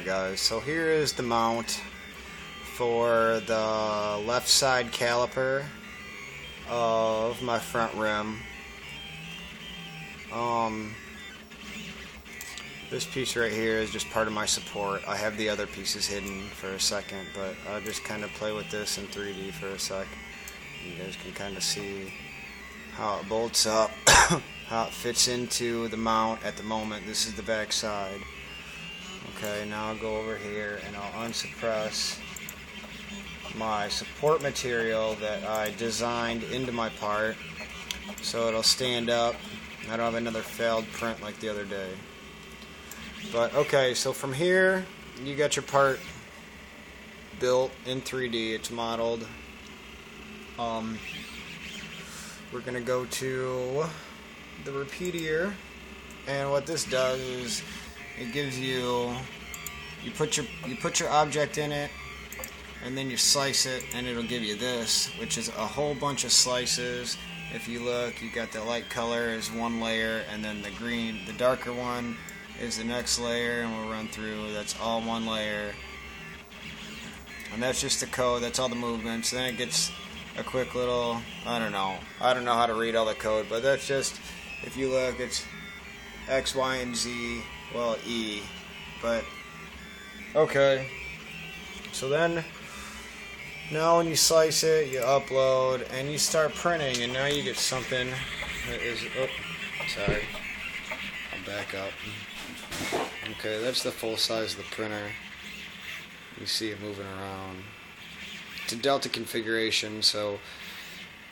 Alright guys, so here is the mount for the left side caliper of my front rim. This piece right here is just part of my support. I have the other pieces hidden for a second, but I'll just kind of play with this in 3D for a sec. You guys can kind of see how it bolts up, how it fits into the mount at the moment. This is the back side. Okay, now I'll go over here and I'll unsuppress my support material that I designed into my part so it'll stand up. I don't have another failed print like the other day. But okay, so from here you got your part built in 3D. It's modeled. We're gonna go to the repeater, and what this does is it gives you put your object in it, and then you slice it, and it'll give you this, which is a whole bunch of slices. If you look, you got the light color is one layer, and then the green, the darker one, is the next layer, and we'll run through. That's all one layer, and that's just the code. That's all the movements. Then it gets a quick little, I don't know how to read all the code, but that's just, if you look, it's X, Y, and Z, well, E, but okay. So then, now when you slice it, you upload, and you start printing, and now you get something that is, oh, sorry, I'll back up. Okay, that's the full size of the printer. You see it moving around. It's a delta configuration, so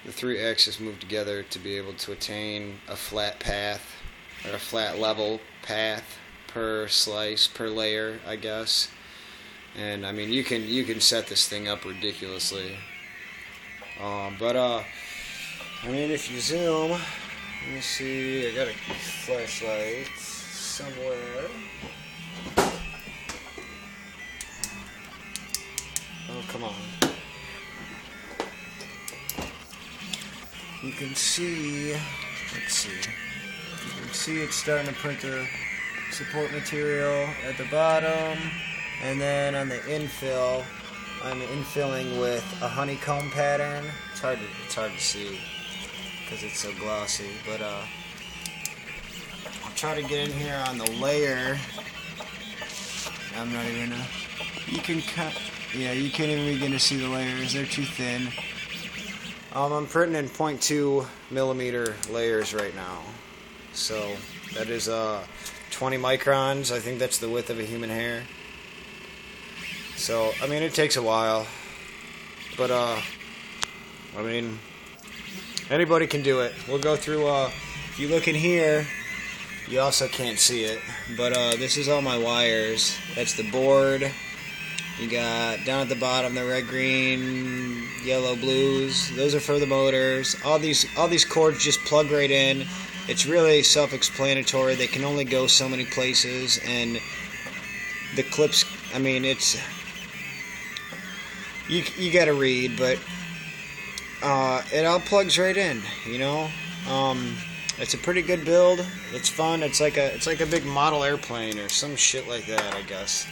the three axes move together to be able to attain a flat path, or a flat level path per slice, per layer, I guess. And I mean, you can set this thing up ridiculously. I mean, if you zoom, let me see. I got a flashlight somewhere. Oh, come on. You can see, let's see. You can see it's starting to print the support material at the bottom, and then on the infill, I'm infilling with a honeycomb pattern. It's hard to see because it's so glossy, but I'll try to get in here on the layer. I'm not even gonna. You can cut. Yeah, you can't even begin to see the layers. They're too thin. I'm printing in 0.2 millimeter layers right now. So that is 20 microns. I think that's the width of a human hair. So, I mean, it takes a while. But, I mean, anybody can do it. We'll go through, if you look in here, you also can't see it. But, this is all my wires. That's the board. You got down at the bottom the red, green, yellow, blues. Those are for the motors. All these cords just plug right in. It's really self-explanatory. They can only go so many places, and the clips. I mean, it's you got to read, but it all plugs right in. You know, it's a pretty good build. It's fun. It's like a big model airplane or some shit like that, I guess.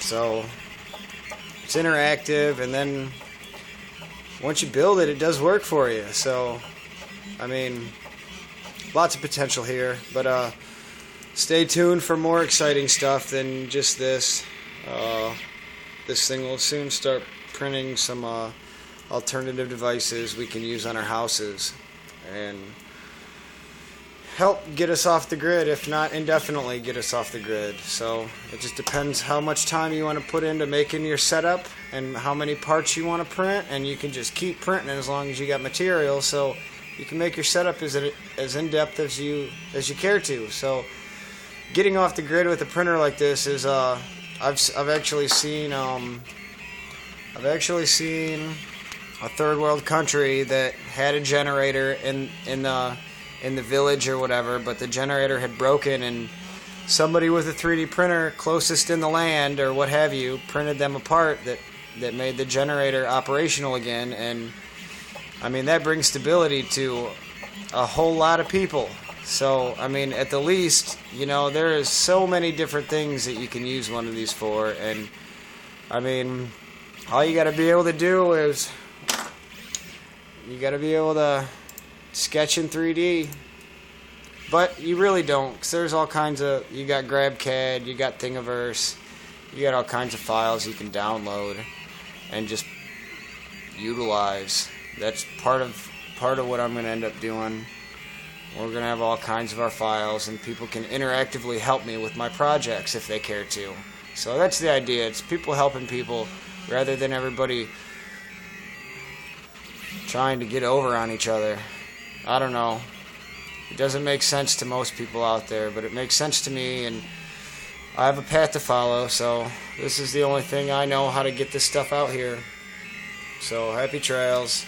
So. It's interactive, and then once you build it, it does work for you. So, I mean, lots of potential here. But stay tuned for more exciting stuff than just this. This thing will soon start printing some alternative devices we can use on our houses and help get us off the grid, if not indefinitely get us off the grid. So it just depends how much time you want to put into making your setup and how many parts you want to print, and you can just keep printing as long as you got material, so you can make your setup as in-depth as you care to. So getting off the grid with a printer like this is I've actually seen a third world country that had a generator in the village or whatever, but the generator had broken, and somebody with a 3D printer closest in the land or what have you printed them a part that made the generator operational again. And I mean, that brings stability to a whole lot of people. So, I mean, at the least, you know, there is so many different things that you can use one of these for, and, I mean, all you gotta be able to do is, you gotta be able to sketch in 3D. But you really don't, because there's all kinds of, you got GrabCAD, you got Thingiverse, you got all kinds of files you can download and just utilize. That's part of what I'm going to end up doing. We're going to have all kinds of our files, and people can interactively help me with my projects if they care to. So that's the idea. It's people helping people rather than everybody trying to get over on each other. I don't know. It doesn't make sense to most people out there, but it makes sense to me, and I have a path to follow, so this is the only thing I know how to get this stuff out here. So, happy trails.